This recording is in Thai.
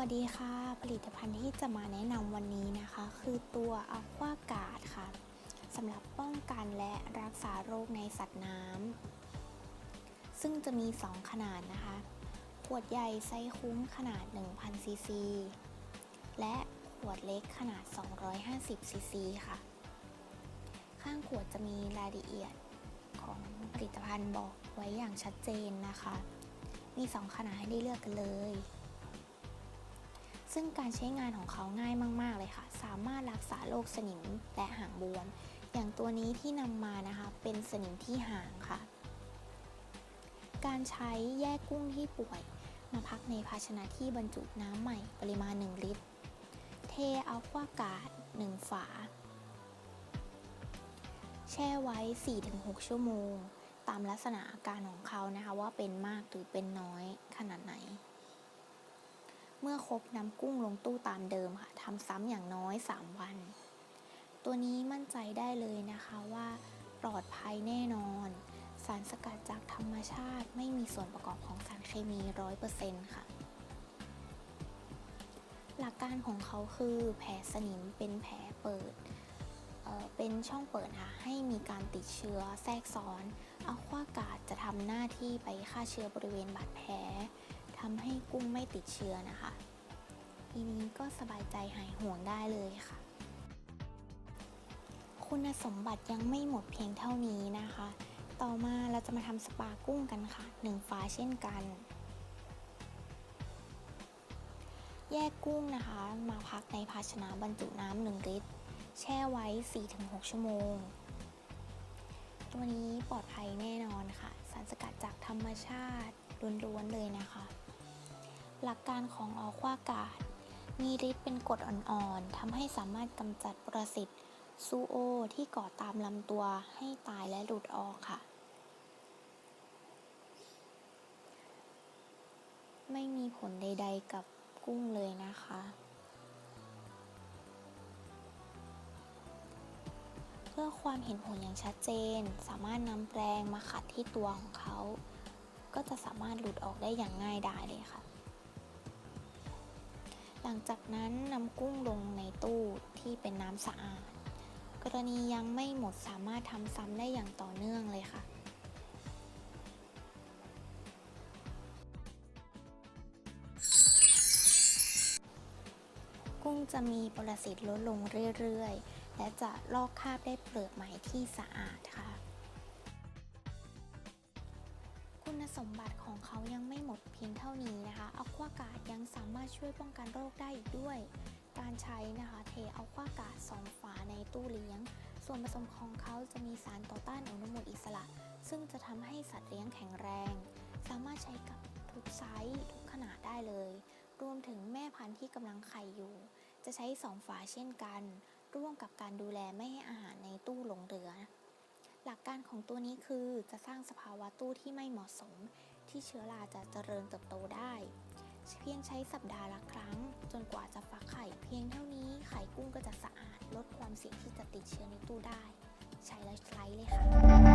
สดีค่ะผลิตภัณฑ์ที่จะมาแนะนำวันนี้นะคะคือตัว AquaGuard ค่ะสำหรับป้องกันและรักษาโรคในสัตว์น้ำซึ่งจะมี 2 ขนาดนะคะขวดใหญ่ไซส์คุ้มขนาด 1,000 ซีซีและขวดเล็กขนาด 250 ซีซีค่ะข้างขวดจะมีรายละเอียดของผลิตภัณฑ์บอกไว้อย่างชัดเจนนะคะมี 2 ขนาดให้ได้เลือกกันเลยซึ่งการใช้งานของเขาง่ายมากๆเลยค่ะสามารถรักษาโรคสนิมและหางบวมอย่างตัวนี้ที่นำมานะคะเป็นสนิมที่หางค่ะการใช้แยกกุ้งที่ป่วยมาพักในภาชนะที่บรรจุน้ำใหม่ปริมาณ1 ลิตรเทAquaGuard 1 ฝาแช่ไว้ 4-6 ชั่วโมงตามลักษณะอาการของเขานะคะว่าเป็นมากหรือเป็นน้อยขนาดไหนเมื่อครบนำกุ้งลงตู้ตามเดิมค่ะทำซ้ำอย่างน้อย3 วันตัวนี้มั่นใจได้เลยนะคะว่าปลอดภัยแน่นอนสารสกัดจากธรรมชาติไม่มีส่วนประกอบของสารเคมี 100% ค่ะหลักการของเขาคือแผลสนิมเป็นแผลเปิดเป็นช่องเปิดค่ะให้มีการติดเชื้อแทรกซ้อน AquaGuard จะทำหน้าที่ไปฆ่าเชื้อบริเวณบาดแผลทำให้กุ้งไม่ติดเชื้อนะคะทีนี้ก็สบายใจหายห่วงได้เลยค่ะคุณสมบัติยังไม่หมดเพียงเท่านี้นะคะต่อมาเราจะมาทำสปากุ้งกันค่ะ1 ฝาเช่นกันแยกกุ้งนะคะมาพักในภาชนะบรรจุน้ำ1 ลิตรแช่ไว้ 4-6 ชั่วโมงตัวนี้ปลอดภัยแน่นอนค่ะสารสกัดจากธรรมชาติล้วนๆเลยนะคะหลักการของAquaGuardมีฤทธิ์เป็นกรดอ่อนๆทำให้สามารถกำจัดปรสิตซูโอที่เกาะตามลำตัวให้ตายและหลุดออกค่ะไม่มีผลใดๆกับกุ้งเลยนะคะเพื่อความเห็นผลอย่างชัดเจนสามารถนำแปรงมาขัดที่ตัวของเขาก็จะสามารถหลุดออกได้อย่างง่ายดายเลยค่ะหลังจากนั้นนำกุ้งลงในตู้ที่เป็นน้ำสะอาดกรณียังไม่หมดสามารถทำซ้ำได้อย่างต่อเนื่องเลยค่ะกุ้งจะมีปรสิตลดลงเรื่อยๆและจะลอกคราบได้เปลือกใหม่ที่สะอาดค่ะคุณสมบัติของเขายังไม่หมดเพียงเท่านี้นะคะ AquaGuard ยังสามารถช่วยป้องกันโรคได้อีกด้วยการใช้นะคะเทAquaGuard 2 ฝาในตู้เลี้ยงส่วนผสมของเขาจะมีสารต่อต้านอนุมูลอิสระซึ่งจะทำให้สัตว์เลี้ยงแข็งแรงสามารถใช้กับทุกไซส์ทุกขนาดได้เลยรวมถึงแม่พันธุ์ที่กำลังไข่อยู่จะใช้2 ฝาเช่นกันร่วมกับการดูแลไม่ให้อาหารในตู้หลงเหลือหลักการของตัวนี้คือจะสร้างสภาวะตู้ที่ไม่เหมาะสมที่เชื้อราจะเจริญเติบโตได้เพียงใช้สัปดาห์ละครั้งจนกว่าจะฟักไข่เพียงเท่านี้ไข่กุ้งก็จะสะอาดลดความเสี่ยงที่จะติดเชื้อในตู้ได้ใช้แล้วใช้เลยค่ะ